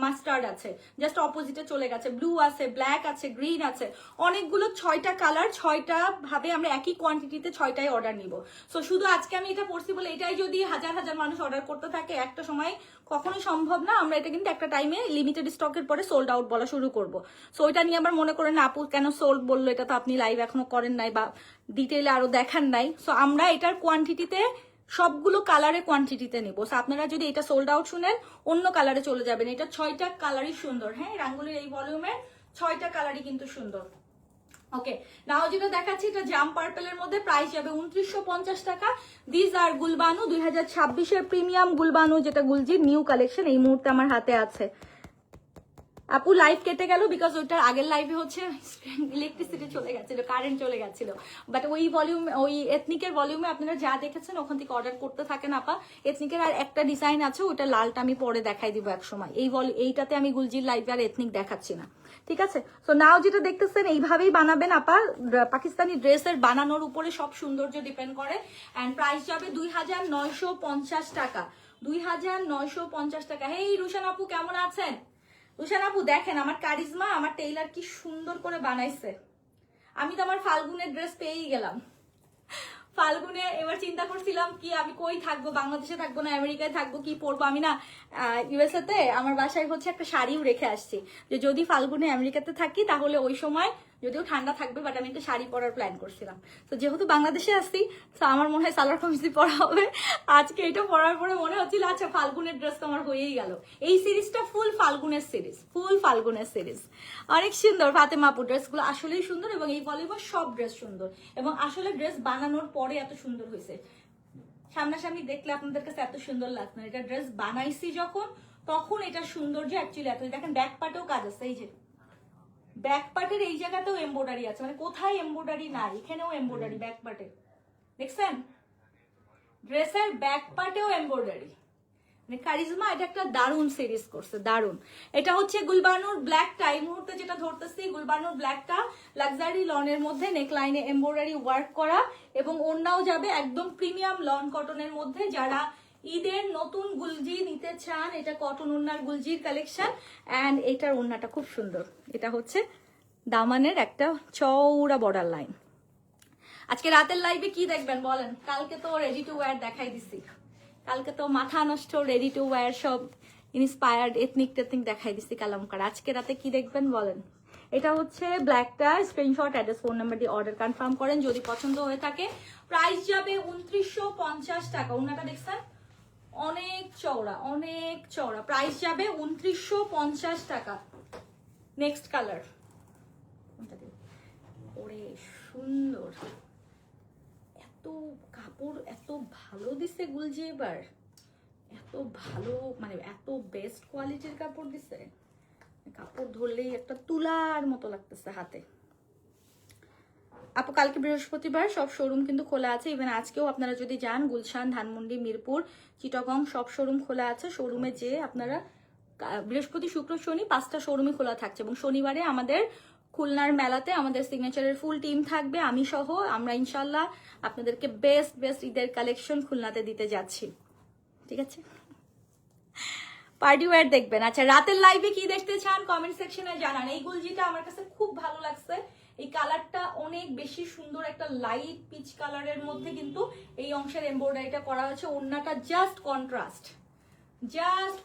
মাস্টার্ড আছে, জাস্ট অপোজিটে চলে গেছে, ব্লু আছে, ব্ল্যাক আছে, গ্রিন আছে, অনেকগুলো 6টা কালার, 6টা ভাবে আমরা একই কোয়ান্টিটিতে 6টাই অর্ডার নিব। সো শুধু আজকে আমি এটা পড়ছি বলে এটাই যদি হাজার হাজার মানুষ অর্ডার করতে থাকে, একটা সময় কখনোই সম্ভব না। আমরা এটা কিন্তু একটা টাইমে লিমিটেড স্টকের পরে সোল্ড আউট বলা শুরু করব। সো এটা নিয়ে আবার মনে করেন আপু কেন সোল্ড বললো, এটা তো আপনি লাইভ এখনো করেন নাই বা ডিটেইলে আরো দেখান নাই। সো আমরা এটার কোয়ান্টিটিতে সবগুলো কালারে কোয়ান্টিটিতে নিব। সো আপনারা যদি এটা সোল্ড আউট শুনেন, অন্য কালারে চলে যাবেন। এটা 6টা কালারই সুন্দর। হ্যাঁ, রাঙ্গুলির এই ভলিউমের 6টা কালারই কিন্তু সুন্দর। ওকে, নাও যেটা দেখাচ্ছি এটা জাম পার্পেলের মধ্যে, প্রাইস যাবে 2950 টাকা। This R Gulbanu 2026-এর premium Gulbanu, যেটা গুলজির নিউ কালেকশন এই মুহূর্তে আমার হাতে আছে। আপু লাইভ কেটে গেল বিকজ ওইটার আগের লাইভে হচ্ছে ইলেকট্রিসিটি চলে গেছিল, কারেন্ট চলে গেছিল। বাট ওই ভলিউম, ওই এথনিকের ভলিউমে আপনারা যা দেখেছেন ওখান থেকে অর্ডার করতে থাকেন আপা। এথনিকের আর একটা ডিজাইন আছে, ওইটা লালটা আমি পরে দেখাই দিব এক সময়। এইটাতে আমি গুলজির লাইভে আর এথনিক দেখাচ্ছি না, ঠিক আছে? সো নাও যেটা দেখতেছেন এইভাবেই বানাবেন আপা। পাকিস্তানি ড্রেসের বানানোর উপরে সব সৌন্দর্য ডিপেন্ড করে। অ্যান্ড প্রাইস যাবে 2950 টাকা, 2950 টাকা। হেই রুশান আপু কেমন আছেন? রুশান আপু দেখেন আমার কারিজমা, আমার টেইলার কি সুন্দর করে বানাইছে। আমি তো আমার ফাল্গুনের ড্রেস পেয়েই গেলাম। ফাল্গুনে এবার চিন্তা করছিলাম কি আমি কই থাকবো, বাংলাদেশে থাকবো না আমেরিকায় থাকবো, কি পরবো। আমি না ইউএসএ তে আমার বাসায় হচ্ছে একটা শাড়িও রেখে আসছি, যে যদি ফাল্গুনে আমেরিকাতে থাকি তাহলে ওই সময় যদিও ঠান্ডা থাকবে, বাট আমি একটা শাড়ি পরার প্ল্যান করছিলাম। তো যেহেতু বাংলাদেশে আসছি, তো আমার মনে হয় সালোয়ার কামিজই পরা হবে। আজকে এটা পরার পরে মনে হচ্ছিল আচ্ছা ফাল্গুনের ড্রেস তো আমার হয়েই গেল। এই সিরিজটা ফুল ফাল্গুনের সিরিজ, অনেক সুন্দর। ফাতেমা আপু ড্রেসগুলো আসলেই সুন্দর, এবং এই ভলিউমের সব ড্রেস সুন্দর, এবং আসলে ড্রেস বানানোর পরে এত সুন্দর হয়েছে। সামনাসামনি দেখলে আপনাদের কাছে এত সুন্দর লাগতো না, এটা ড্রেস বানাইছি যখন, তখন এটার সৌন্দর্য অ্যাকচুয়ালি এত। দেখেন ব্যাক পার্টেও কাজ আছে, এই যে ব্যাক পার্টের এই জায়গাতেও এমব্রয়ডারি আছে, মানে কোথায় এমব্রয়ডারি নাই, এখানেও এমব্রয়ডারি ব্যাক পার্টে, দেখছেন? ড্রেসের ব্যাক পার্টেও এমব্রয়ডারি। মানে কারিজমা এটা একটা দারুণ সিরিজ করছে, দারুণ। এটা হচ্ছে গুলবানুর ব্ল্যাকটা, এই মুহূর্তে যেটা ধরতেছি গুলবানুর ব্ল্যাকটা, লাক্সারি লনের মধ্যে নেকলাইনে এমব্রয়ডারি ওয়ার্ক করা, এবং ওড়নাও যাবে একদম প্রিমিয়াম লন কটনের মধ্যে। যারা ঈদের নতুন গুলজি নিতে চান, এটা কটন ওড়নার গুলজির কালেকশন। অ্যান্ড এটার ওড়নাটা খুব সুন্দর, এটা হচ্ছে দামানের একটা চওড়া বর্ডার লাইন। আজকে রাতের লাইভে কি দেখবেন বলেন? কালকে তো রেডি টু ওয়্যার দেখাই দিছি, কালকে তো মাথা নষ্ট রেডি টু ওয়্যার সব ইন্সপায়ার্ড এথনিক টেথনিক দেখাই দিছি কালামকার। আজকে রাতে কি দেখবেন বলেন? এটা হচ্ছে ব্ল্যাকটা, স্ক্রিনশট অ্যাড্রেস ফোন নাম্বার দিয়ে অর্ডার কনফার্ম করেন যদি পছন্দ হয়ে থাকে। প্রাইস যাবে 2950 টাকা। ওনাটা দেখছেন অনেক চওড়া, অনেক চওড়া। প্রাইস যাবে 2950 টাকা। নেক্সট কালার, ওরে সুন্দর, এত কাপড় এত ভালো দিছে গুলজি এবার, এত ভালো মানে এত বেস্ট কোয়ালিটির কাপড় দিছে, কাপড় ধরলেই একটা তুলার মতো লাগতেছে হাতে। আপু কালকে বৃহস্পতিবার সব শোরুম কিন্তু খোলা আছে, ইভেন আজকেও আপনারা যদি যান গুলশান, ধানমন্ডি, মিরপুর, চিটাগং সব শোরুম খোলা আছে। শোরুমে যে আপনারা বৃহস্পতি, শুক্র, শনি 5টা শোরুমই খোলা থাকছে এবং শনিবারে আমাদের খুলনার মেলাতে আমাদের সিগনেচারের ফুল টিম থাকবে, আমি সহ। আমরা ইনশাল্লাহ আপনাদেরকে বেস্ট বেস্ট ঈদের কালেকশন খুলনাতে দিতে যাচ্ছি, ঠিক আছে? পার্টি ওয়্যার দেখবেন। আচ্ছা রাতের লাইভে কি দেখতে চান কমেন্ট সেকশনে জানান। এই গুলজিটা আমার কাছে খুব ভালো লাগছে, এই কালারটা অনেক বেশি সুন্দর, একটা লাইট পিচ কালারের মধ্যে কিন্তু এই অংশের এমব্রয়ডারিটা করা হয়েছে। ওড়নাটা জাস্ট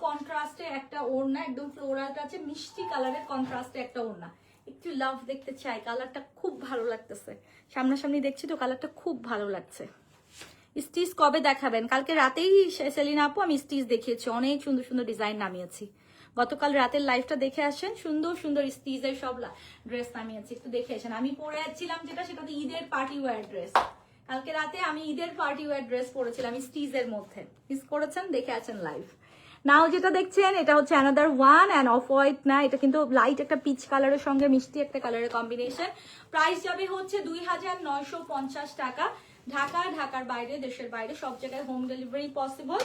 কন্ট্রাস্টে একটা ওড়না, একদম ফ্লোরাল টাচে মিষ্টি কালারের কন্ট্রাস্টে একটা ওড়না। একটু লাভ দেখতে চাই, কালারটা খুব ভালো লাগতেছে, সামনাসামনি দেখছি তো কালারটা খুব ভালো লাগছে। স্টিচ কবে দেখাবেন? কালকে রাতেই সেলিনা আপু আমি স্টিচ দেখিয়েছি, অনেক সুন্দর সুন্দর ডিজাইন নামিয়েছি। গতকাল রাতের লাইভটা দেখে আসেন, সুন্দর সুন্দর স্টিচের সব ড্রেস নামিয়েছি, একটু দেখে আসেন। আমি পরে যাচ্ছিলাম সেটা তো ঈদের পার্টি ওয়্যার ড্রেস। কালকে রাতে আমি ঈদের পার্টি ওয়্যার ড্রেস পরেছিলাম স্টিচের মধ্যে, মিস করেছেন দেখে আছেন লাইভ। নাও যেটা দেখছেন এটা হচ্ছে another one and off white না, এটা কিন্তু লাইট একটা পিচ কালারের সঙ্গে মিষ্টি একটা কালারের কম্বিনেশন। প্রাইস যাবে হচ্ছে 2950 টাকা। ঢাকা, ঢাকার বাইরে, দেশের বাইরে সব জায়গায় হোম ডেলিভারি পসিবল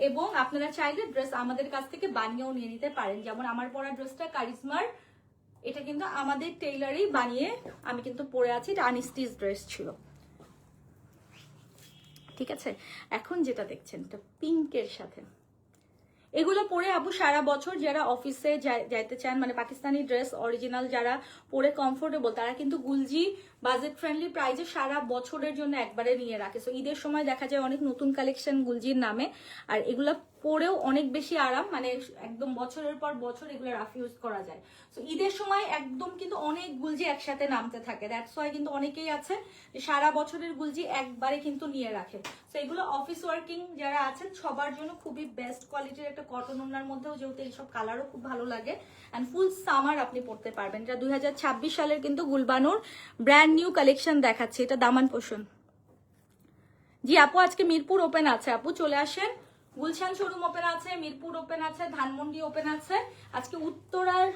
এবং আপনারা চাইলে ড্রেস আমাদের কাছ থেকে বানিয়েও নিয়ে নিতে পারেন। যেমন আমার পরা ড্রেসটা কারিজমার, এটা কিন্তু আমাদের টেইলারই বানিয়ে আমি কিন্তু পরে আছি, এটা আনস্টিচ ড্রেস ছিল, ঠিক আছে? এখন যেটা দেখছেন এটা পিঙ্কের সাথে, এগুলো পরে আপু সারা বছর যারা অফিসে যাইতে চান, মানে পাকিস্তানি ড্রেস অরিজিনাল যারা পরে কমফোর্টেবল, তারা কিন্তু গুলজি বাজেট ফ্রেন্ডলি প্রাইসে সারা বছরের জন্য একবারে নিয়ে রাখে। সো ঈদের সময় দেখা যায় অনেক নতুন কালেকশন গুলজির নামে, আর এগুলো পরেও অনেক বেশি আরাম, মানে একদম বছরের পর বছর এগুলো রাফ ইউজ করা যায়। সো ঈদের সময় একদম কিন্তু অনেক গুলজি একসাথে নামতে থাকে, দ্যাটস ওয়াই কিন্তু অনেকেই আছে যে সারা বছরের গুলজি একবারে কিন্তু নিয়ে রাখে। সো এগুলো অফিস ওয়ার্কিং যারা আছেন সবার জন্য খুবই বেস্ট কোয়ালিটির একটা কটন ওড়নার মধ্যেও, যেহেতু এইসব কালারও খুব ভালো লাগে অ্যান্ড ফুল সামার আপনি পরতে পারবেন। এটা 2026 সালের কিন্তু গুলবানুর ব্র্যান্ড নিউ কালেকশন দেখাচ্ছে, এটা দামান পোষণ। জি আপু আজকে মিরপুর ওপেন আছে, আপু চলে আসেন। গুলশান শোরুম ওপেন আছে, মিরপুর ওপেন আছে, ধানমন্ডি ওপেন আছে। আজকে উত্তরার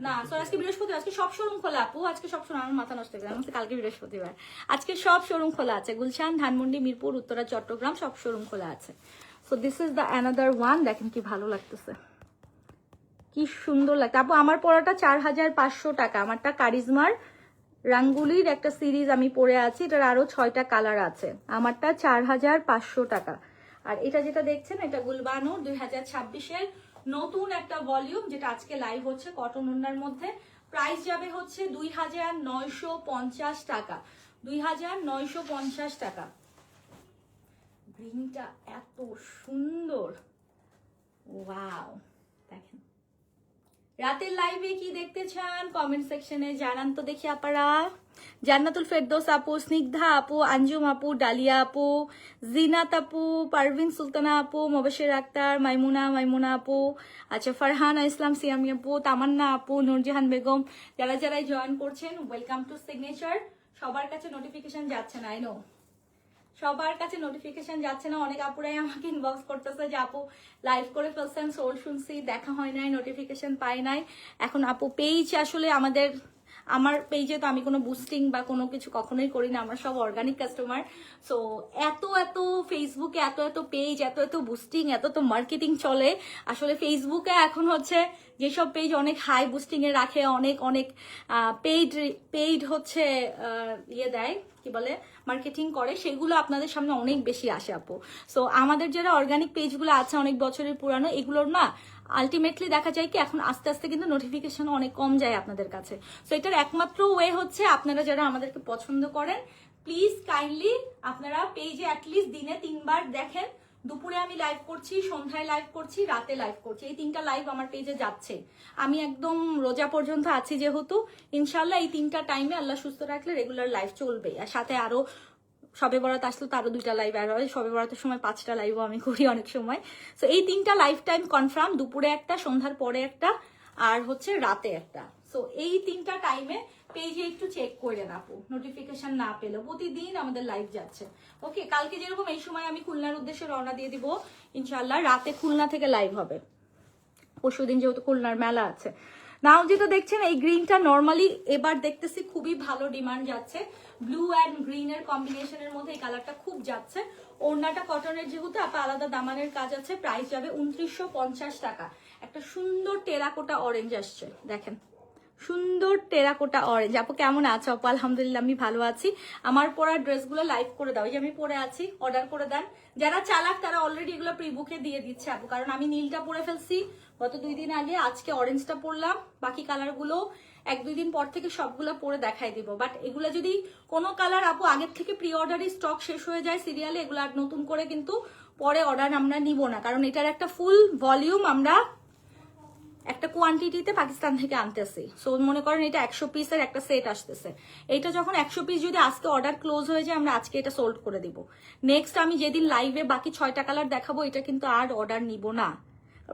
না সরি আজকে বৃহস্পতিবার, আজকে সব শোরুম খোলা আপু, আজকে সব শোরুম, আমার মাথা নষ্ট হয়ে গেছে, কালকে বৃহস্পতিবার, আজকে সব শোরুম খোলা আছে। গুলশান, ধানমন্ডি, মিরপুর, উত্তরা, চট্টগ্রাম সব শোরুম খোলা আছে। So this is the another one, দেখেন কি ভালো লাগতেছে, কি সুন্দর লাগছে আপু। আমার পরাটা 4500 টাকা, আমারটা কারিজমার রাঙ্গুলির একটা সিরিজ আমি পরে আছি, এটার আরো 6টা কালার আছে, আমারটা 4500 টাকা। আর এটা যেটা দেখছেন এটা গুলবানুর 2026-এর নতুন একটা ভলিউম, যেটা আজকে লাইভ হচ্ছে কটন ওড়নার মধ্যে। প্রাইস যাবে হচ্ছে 2950 টাকা, 2950 টাকা। গ্রিনটা এত সুন্দর, ওয়াও। দেখেন রাতের লাইভে কি দেখতে চান কমেন্ট সেকশনে জানান তো দেখি আপনারা। জান্নাতুল ফেরদৌস আপু, স্নিগ্ধা আপু, আঞ্জুম আপু, ডালিয়া আপু, জিনাত আপু, পারভিন সুলতানা আপু, মুবাশির আক্তার, মাইমুনা আপু, আচ্ছা ফারহানা ইসলাম সিয়ামি আপু, তামান্না আপু, নূরজাহান বেগম, যারা যারাই জয়েন করছেন ওয়েলকাম টু সিগনেচার। সবার কাছে নোটিফিকেশন যাচ্ছে না, আই নো সবার কাছে নোটিফিকেশন যাচ্ছে না, অনেক আপুরাই আমাকে ইনবক্স করতেছে যে আপু লাইভ করে ফেলছেন, সোল শুনছি, দেখা হয় নাই, নোটিফিকেশন পাই নাই। এখন আপু পেজ আসলে আমার পেজে তো আমি কোনো বুস্টিং বা কোনো কিছু কখনোই করি না, আমরা সব অর্গানিক কাস্টমার। সো এত ফেসবুকে এত পেজ, এত বুস্টিং, এত মার্কেটিং চলে। আসলে ফেসবুকে এখন হচ্ছে যেসব পেজ অনেক হাই বুস্টিং এ রাখে, অনেক পেইড হচ্ছে ইয়ে দেয়, কি বলে মার্কেটিং করে, সেগুলো আপনাদের সামনে অনেক বেশি আসে আপু। সো আমাদের যারা অর্গানিক পেজগুলো আছে অনেক বছরের পুরানো, এগুলোর না আলটিমেটলি দেখা যায় কি এখন আস্তে আস্তে কিন্তু নোটিফিকেশন অনেক কম যায় আপনাদের কাছে। সো এটার একমাত্র ওয়ে হচ্ছে আপনারা যারা আমাদেরকে পছন্দ করেন প্লিজ কাইন্ডলি আপনারা পেজে অ্যাটলিস্ট দিনে 3 বার দেখেন, দুপুরে আমি লাইভ করছি, সন্ধ্যায় লাইভ করছি, রাতে লাইভ করছি, এই 3টা লাইভ আমার পেজে যাচ্ছে। আমি একদম রোজা পর্যন্ত আছি যেহেতু, ইনশাল্লাহ এই 3টা টাইমে আল্লাহ সুস্থ রাখলে রেগুলার লাইভ চলবে। আর সাথে আরো সবে বরাত আসলে তো আরো 2টা লাইভ আর হয়, সবে বরাতের সময় 5টা লাইভও আমি করি অনেক সময়। সো এই 3টা লাইভ টাইম কনফার্ম, দুপুরে একটা, সন্ধ্যার পরে একটা, আর হচ্ছে রাতে একটা। সো এই 3টা টাইমে পেজে একটু চেক করে রাখো, নোটিফিকেশন না পেলেও প্রতিদিন আমাদের লাইভ যাচ্ছে। ওকে, কালকে যেরকম এই সময় আমি খুলনার উদ্দেশ্যে রওনা দিয়ে দিব ইনশাল্লাহ, রাতে খুলনা থেকে লাইভ হবে। পরশুদিন যেহেতু খুলনার মেলা আছে। নাও যেটা দেখছেন এই গ্রিনটা নর্মালি এবার দেখতেছি খুবই ভালো ডিমান্ড যাচ্ছে, ব্লু অ্যান্ড গ্রিনের কম্বিনেশনের মধ্যে এই কালারটা খুব যাচ্ছে। ওড়নাটা কটনের যেহেতু আপা আলাদা দামানের কাজ আছে, প্রাইস যাবে 2950 টাকা। একটা সুন্দর টেরাকোটা অরেঞ্জ আসছে, দেখেন সুন্দর টেরাকোটা অরেঞ্জ। আপু কেমন আছো? আপু আলহামদুলিল্লাহ আমি ভালো আছি। আমার পরা ড্রেসগুলো লাইভ করে দাও, এই যে আমি পরে আছি, অর্ডার করে দেন। যারা চালাক তারা অলরেডি এগুলো প্রি বুকে দিয়ে দিচ্ছে আপু, কারণ আমি নীলটা পরে ফেলছি গত 2 দিন আগে, আজকে অরেঞ্জটা পরলাম, বাকি কালারগুলো 1-2 দিন পর থেকে সবগুলো পরে দেখাই দিব। বাট এগুলো যদি কোনো কালার আপু আগের থেকে প্রি অর্ডারই স্টক শেষ হয়ে যায় সিরিয়ালে, এগুলো আর নতুন করে কিন্তু পরে অর্ডার আমরা নিব না, কারণ এটার একটা ফুল ভলিউম আমরা একটা কোয়ান্টিটিতে পাকিস্তান থেকে আনতেছি। সো মনে করেন এটা 100 পিসের একটা সেট আসতেছে, এইটা যখন 100 পিস যদি আজকে অর্ডার ক্লোজ হয়ে যায় আমরা আজকে এটা সোল্ড করে দিব। নেক্সট আমি যেদিন লাইভে বাকি 6টা কালার দেখাবো এটা কিন্তু আর অর্ডার নিব না,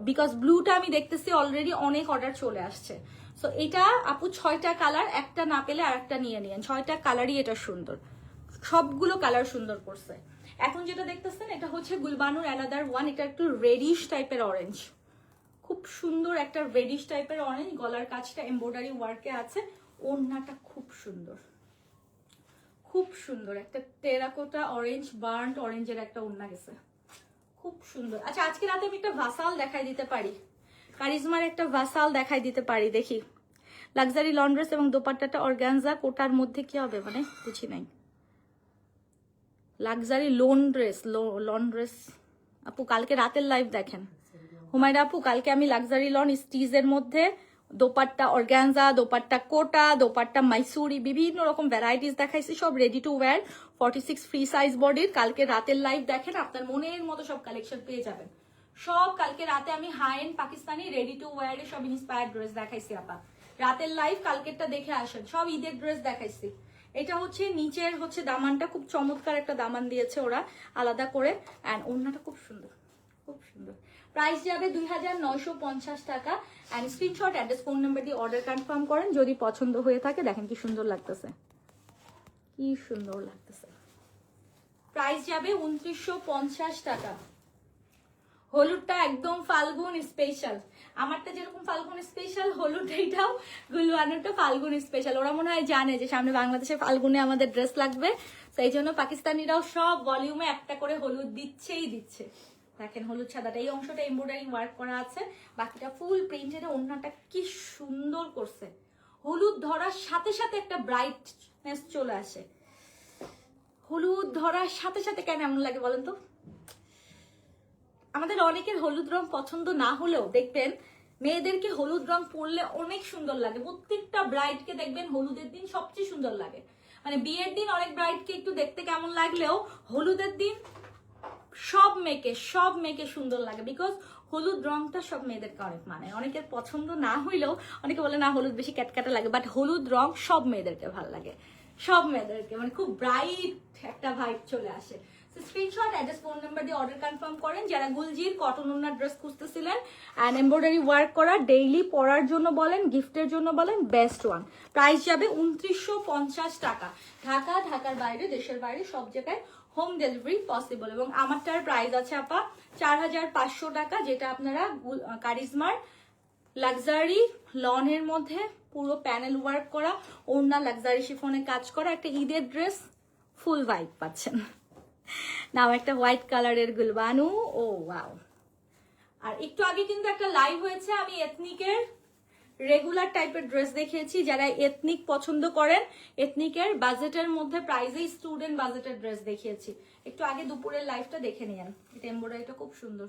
বিকজ ব্লুটা আমি দেখতেছি অলরেডি অনেক অর্ডার চলে আসছে। সো এটা আপু 6টা কালার, একটা না পেলে আর একটা নিয়ে নিন, 6টা কালারই এটা সুন্দর, সবগুলো কালার সুন্দর করছে। এখন যেটা দেখতেছেন এটা হচ্ছে গুলবানুর অ্যানাদার ওয়ান, এটা একটু রেডিশ টাইপের অরেঞ্জ, খুব সুন্দর একটা রেডিশ টাইপের অরেঞ্জ, গলার কাজটা এমব্রয়ডারি ওয়ার্কে আছে, ওড়নাটা খুব সুন্দর, খুব সুন্দর একটা টেরাকোটা অরেঞ্জ, বার্ন্ট অরেঞ্জের একটা ওড়না গেছে, খুব সুন্দর। আচ্ছা আজকে রাতে আমি একটা ভাসাল দেখাই দিতে পারি, কারিজমার একটা ভাসাল দেখাই দিতে পারি, দেখি লাক্সারি লন ড্রেস এবং দোপাট্টাটা অর্গানজা, কোটার মধ্যে কি হবে মানে বুঝি নাই। লাক্সারি লন ড্রেস আপু কালকে রাতের লাইভ দেখেন। হুমায়রা আপু কালকে আমি লাক্সারি লন স্টিজের মধ্যে দোপাট্টা অর্গানজা, দোপাট্টা কোটা, দোপাট্টা মাইসুরি, বিভিন্ন রকম ভ্যারাইটিস দেখাইছি, সব ready to wire 46 free size বডির। কালকে রাতের লাইভ দেখেন, আপনার মনের মতো সব কালেকশন পেয়ে যাবেন। সব কালকে রাতে আমি high end Pakistani ready to wear সব ইন্সপায়ার্ড ড্রেস দেখাইছি আপা। রাতের লাইভ কালকেরটা দেখে আসেন, সব ঈদের ড্রেস দেখাইছি। এটা হচ্ছে নিচের হচ্ছে দামানটা খুব চমৎকার একটা দামান দিয়েছে ওরা আলাদা করে, অ্যান্ড ওড়নাটা খুব সুন্দর, খুব সুন্দর। প্রাইস যাবে 2950 টাকা। And screenshot, address, phone number দিয়ে অর্ডার কনফার্ম করেন যদি পছন্দ হয়ে থাকে। দেখেন কি সুন্দর লাগতেছে, কি সুন্দর লাগতেছে। প্রাইস যাবে 2950 টাকা। হলুদটা একদম ফাল্গুন স্পেশাল, আমারটা যেরকম ফাল্গুন স্পেশাল, হলুদ এইটাও গুলবানুরটা ফাল্গুন স্পেশাল। ওরা মনে হয় জানে যে সামনে বাংলাদেশে ফাল্গুনে আমাদের ড্রেস লাগবে, সেই জন্য পাকিস্তানিরাও সব ভলিউমে একটা করে হলুদ দিচ্ছেই দিচ্ছে। দেখেন হলুদ সাদাটা, এই অংশটা এমব্রয়ডারি ওয়ার্ক করা আছে, বাকিটা ফুল প্রিন্টেড। ওড়নাটা কি সুন্দর করছে, হলুদ ধরার সাথে সাথে একটা ব্রাইটনেস চলে আসে। হলুদ ধরার সাথে সাথে কেন এমন লাগে বলেন তো? আমাদের অনেকের হলুদ রং পছন্দ না হলেও দেখবেন মেয়েদেরকে হলুদ রং পরলে অনেক সুন্দর লাগে। প্রত্যেকটা ব্রাইডকে দেখবেন হলুদের দিন সবচেয়ে সুন্দর লাগে, মানে বিয়ের দিন অনেক ব্রাইডকে একটু দেখতে কেমন লাগলেও হলুদের দিন সব মেয়েকে সুন্দর লাগে, বিকজ হলুদ রংটা সব মেয়েদেরকে অনেক মানে। অনেকের পছন্দ না হইলেও অনেকে বলে না হলুদ বেশি ক্যাটকাটা লাগে, বাট হলুদ রং সব মেয়েদেরকে ভালো লাগে, সব মেয়েদেরকে মানে খুব ব্রাইট একটা ভাইব চলে আসে। স্ক্রিনশট, অ্যাড্রেস, ফোন নাম্বার দিয়ে অর্ডার কনফার্ম করেন। যারা গুলজির কটন ওনার ড্রেস খুঁজতেছিলেন অ্যান্ড এমব্রয়ডারি ওয়ার্ক করা, ডেইলি পরার জন্য বলেন, গিফটের জন্য বলেন, বেস্ট ওয়ান। প্রাইস যাবে 2950 টাকা। ঢাকা, ঢাকার বাইরে, দেশের বাইরে সব জায়গায় হোম ডেলিভারি পসিবল। এবং আমারটার প্রাইস আছে আপা 4500 টাকা, যেটা আপনারা কারিজমার লাক্সারি লনের মধ্যে পুরো প্যানেল ওয়ার্ক করা, ওড়না লাক্সারি শিফনে কাজ করা একটা ঈদের ড্রেস, ফুল ভাইব পাচ্ছেন। নাও একটা হোয়াইট কালারের গুলবানু, ও ওয়াও। আর একটু আগে কিন্তু একটা লাইভ হয়েছে, আমি এথনিকের রেগুলার টাইপের ড্রেস দেখিয়েছি। যারা এথনিক পছন্দ করেন, এথনিকের বাজেটের মধ্যে প্রাইজে স্টুডেন্ট বাজেটের ড্রেস দেখিয়েছি। একটু আগে দুপুরের লাইভটা দেখে নিয়েন। এটা এমব্রয়ডারিটা খুব সুন্দর,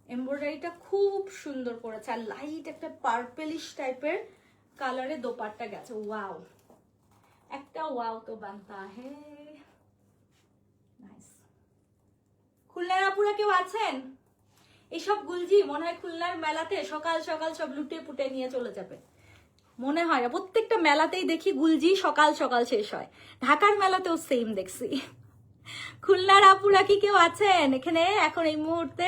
এমব্রয়ডারিটা খুব সুন্দর করেছে, আর লাইট একটা পার্পেলিশ টাইপের কালারে দোপাট্টা গেছে। ওয়াও, একটা ওয়াও তো বানতা হে। নাইস। খুলনার আপুরা আপুরা কেউ আছেন? এইসব গুলজি মনে হয় খুলনার মেলাতে সকাল সকাল সব লুটে পুটে নিয়ে চলে যাবে, মনে হয় না। প্রত্যেকটা মেলাতেই দেখি গুলজি সকাল সকাল শেষ হয়, ঢাকার মেলাতেও সেম দেখছি। খুলনার আপুরা কি কেউ আছেন এখানে? এখন এই মুহূর্তে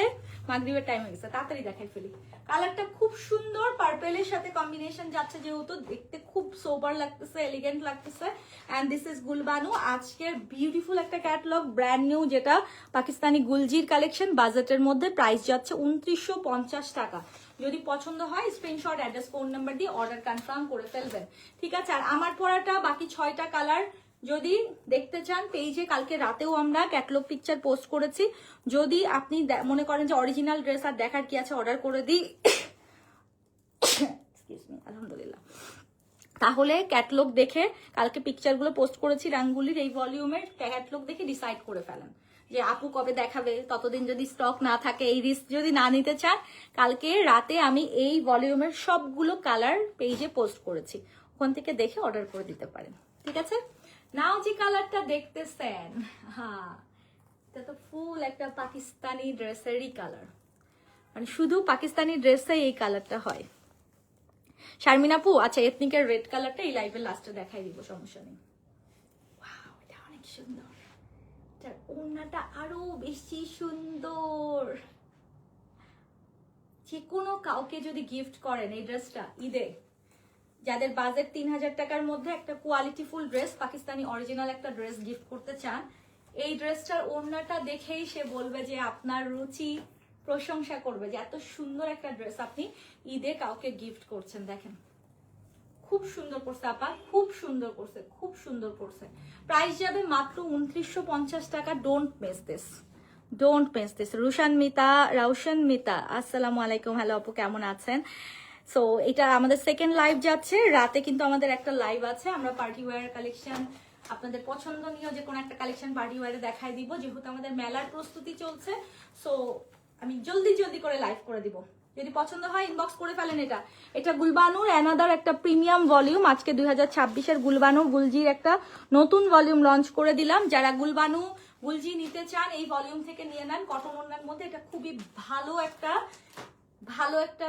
মাগরিবের টাইম হয়ে গেছে, তাড়াতাড়ি দেখাই ফেলি। কালারটা খুব সুন্দর, পার্পেলের সাথে কম্বিনেশন যাচ্ছে, যেহেতু দেখতে খুব সোবার লাগতেছে, এলিগেন্ট লাগতেছে। এন্ড দিস ইজ গুলবানু, আজকের বিউটিফুল একটা ক্যাটালগ, ব্র্যান্ড নিউ, যেটা পাকিস্তানি গুলজির কালেকশন। বাজেটের মধ্যে প্রাইস যাচ্ছে 2950 টাকা। যদি পছন্দ হয় স্ক্রিনশট, অ্যাড্রেস, ফোন নাম্বার দিয়ে অর্ডার কনফার্ম করে ফেলবেন, ঠিক আছে? আর আমার পরাটা বাকি 6টা কালার যদি দেখতে চান পেজে, কালকে রাতেও আমরা ক্যাটালগ পিকচার পোস্ট করেছি। যদি আপনি মনে করেন যে অরিজিনাল ড্রেস আর দেখার কি আছে, অর্ডার করে দিই, আলহামদুলিল্লাহ, তাহলে ক্যাটালগ দেখে, কালকে পিকচারগুলো পোস্ট করেছি রাঙ্গুলির এই ভলিউমের, ক্যাটালগ দেখে ডিসাইড করে ফেলেন যে আপু কবে দেখাবে। ততদিন যদি স্টক না থাকে, এই রিস্ক যদি না নিতে চান, কালকে রাতে আমি এই ভলিউমের সবগুলো কালার পেজে পোস্ট করেছি, ওখান থেকে দেখে অর্ডার করে দিতে পারেন, ঠিক আছে? নাও যে কালারটা দেখতেছেন, হ্যাঁ, এটা তো ফুল একটা পাকিস্তানি ড্রেসেরই কালার, মানে শুধু পাকিস্তানি ড্রেসে এই কালারটা হয়। শারমিন আপু, আচ্ছা এথনিকের রেড কালারটা এই লাইভের লাস্টে দেখাই দিব, সমস্যা নেই। ওয়াও, এটা অনেক সুন্দর, এটার ওড়নাটা আরো বেশি সুন্দর। যে কোনো কাউকে যদি গিফট করেন এই ড্রেসটা ঈদে, যাদের বাজেট 3000 টাকার মধ্যে একটা কোয়ালিটিফুল ড্রেস, পাকিস্তানি অরিজিনাল একটা ড্রেস গিফট করতে চান, এই ড্রেসটার ওড়নাটা দেখেই সে বলবে যে আপনার রুচি, প্রশংসা করবে যে এত সুন্দর একটা ড্রেস আপনি ঈদে কাউকে গিফট করছেন। দেখেন খুব সুন্দর করছে আপা, খুব সুন্দর করছে, খুব সুন্দর করছে। প্রাইস যাবে মাত্র 2950 টাকা। Don't miss this, don't miss this. Rushan Mita, আসসালামু আলাইকুম। হ্যালো আপু, কেমন আছেন? সো এটা আমাদের সেকেন্ড লাইভ যাচ্ছে, রাতে কিন্তু আমাদের একটা লাইভ আছে, আমরা পার্টি ওয়্যার কালেকশন, আপনাদের পছন্দনীয় যে কোনো একটা কালেকশন পার্টি ওয়্যারে দেখাই দিব, যেহেতু আমাদের মেলার প্রস্তুতি চলছে। সো আমি জলদি জলদি করে লাইভ করে দিব, যদি পছন্দ হয় ইনবক্স করে ফেলেন। এটা গুলবানুর অ্যানাদার একটা প্রিমিয়াম ভলিউম, আজকে 2026-এর গুলবানু গুলজির একটা নতুন ভলিউম লঞ্চ করে দিলাম। যারা গুলবানু গুলজি নিতে চান এই ভলিউম থেকে নিয়ে নেন, কটন ওড়নার মধ্যে। এটা খুবই ভালো একটা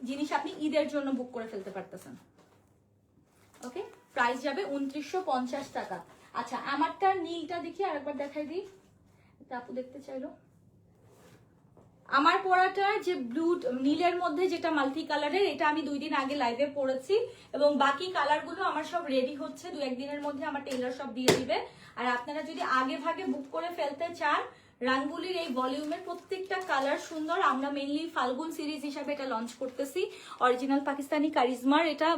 জিনিস, আপনি ঈদের জন্য বুক করে ফেলতে পারতেছেন। ওকে, প্রাইস যাবে 2950 টাকা। আচ্ছা, আমারটা নীলটা দেখি আরেকবার দেখাই দিই, এটা আপু দেখতে চাইলো। আমার পরাটার যে ব্লু নীলের মধ্যে যেটা মাল্টি কালারের, এটা আমি 2 দিন আগে লাইভে পরেছি, এবং বাকি কালারগুলো আমার সব রেডি হচ্ছে, 2-1 দিনের মধ্যে আমার টেইলার সব দিয়ে দিবে। আর আপনারা যদি আগে ভাগে বুক করে ফেলতে চান, রাঙ্গুলির এই ভলিউমের প্রত্যেকটা কালার সুন্দর। আমরা মেইনলি ফাল্গুন সিরিজ হিসাবে এটা লঞ্চ করতেছি, অরিজিনাল পাকিস্তানি কারিজমার এটা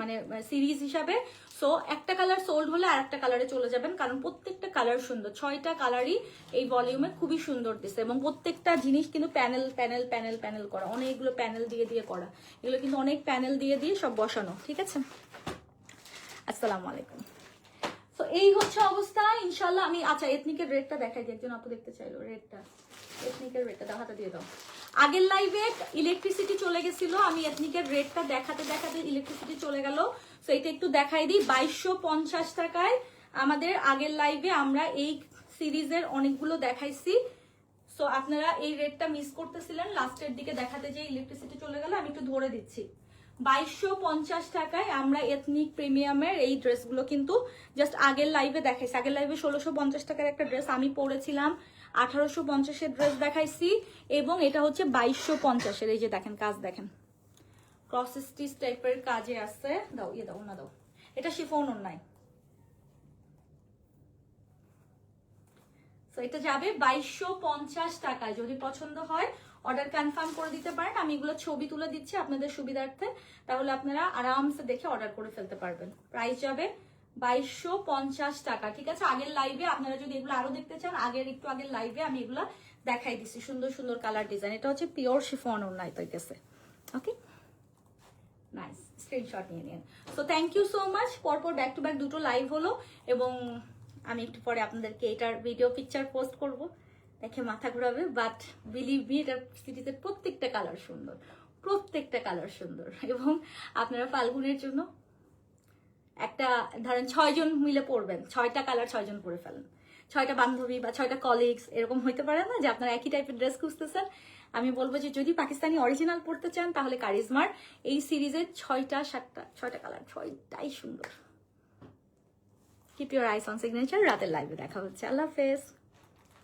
মানে সিরিজ হিসাবে। সো একটা কালার সোল্ড হলে আর একটা কালারে চলে যাবেন, কারণ প্রত্যেকটা কালার সুন্দর। 6টা কালারই এই ভলিউমে খুবই সুন্দর দিচ্ছে, এবং প্রত্যেকটা জিনিস কিন্তু প্যানেল প্যানেল প্যানেল প্যানেল করা, অনেকগুলো প্যানেল দিয়ে করা, এগুলো কিন্তু অনেক প্যানেল দিয়ে সব বসানো, ঠিক আছে? আসসালামু আলাইকুম। তো এই হচ্ছে অবস্থা ইনশাল্লাহ। আমি আচ্ছা এথনিকের রেটটা দেখাই দিই, একজন আপু দেখতে চাইলো রেটটা, এথনিকের রেটটা দেখাতে দিয়ে দাও। আগের লাইভে ইলেকট্রিসিটি চলে গেছিল, আমি এথনিকের রেটটা দেখাতে দেখাতে ইলেকট্রিসিটি চলে গেল। সো এটা একটু দেখাই দিই, 2250 টাকায় আমাদের আগের লাইভে আমরা এই সিরিজের অনেকগুলো দেখাইছি। সো আপনারা এই রেটটা মিস করতেছিলেন, লাস্টের দিকে দেখাতে যে ইলেকট্রিসিটি চলে গেল, আমি একটু ধরে দিচ্ছি। 2250 টাকায় আমরা এথনিক প্রিমিয়ামের এই ড্রেসগুলো কিন্তু জাস্ট আগের লাইভে দেখাইছি। আগের লাইভে 1650 টাকার একটা ড্রেস আমি পরেছিলাম, 1850-এর ড্রেস দেখাইছি, এবং এটা হচ্ছে 2250-এর। এই যে দেখেন কাজ, দেখেন ক্রস স্টিচ টাইপের কাজে আছে। দাও দাও না দাও, এটা শিফন অন্যায়। তো এটা যাবে 2250 টাকায়। যদি পছন্দ হয় অর্ডার কনফার্ম করে দিতে পারেন, আমি এগুলো ছবি তুলে দিচ্ছি আপনাদের সুবিধার্থে, তাহলে আপনারা আরামসে দেখে অর্ডার করে ফেলতে পারবেন। প্রাইস যাবে 2250 টাকা, ঠিক আছে? আগের লাইভে আপনারা যদি এগুলো আরো দেখতে চান, একটু আগের লাইভে আমি এগুলো দেখাই দিচ্ছি, সুন্দর সুন্দর কালার ডিজাইন। এটা হচ্ছে পিওর শিফন ওড়নায় পাইতেছে। ওকে, নাইস, স্ক্রিনশট নিয়ে নিন। So thank you so much. পরপর ব্যাক টু ব্যাক দুটো লাইভ হলো, এবং আমি একটু পরে আপনাদেরকে এটার ভিডিও পিকচার পোস্ট করব, দেখে মাথা ঘোরাবে। বাট বিলিভ মি, এটার সিরিজের প্রত্যেকটা কালার সুন্দর, প্রত্যেকটা কালার সুন্দর। এবং আপনারা ফাল্গুনের জন্য একটা ধরেন 6 জন মিলে পরবেন, 6টা কালার 6 জন পরে ফেলেন, 6টা বান্ধবী বা 6টা কলিগস এরকম হইতে পারে না যে আপনারা একই টাইপের ড্রেস খুঁজতেছেন। আমি বলবো যে যদি পাকিস্তানি অরিজিনাল পড়তে চান তাহলে কারিজমার এই সিরিজের 6টা কালার 6টাই সুন্দর। Keep your eyes on signature. রাতের লাইভে দেখা হচ্ছে। আল্লাহ হাফেজ।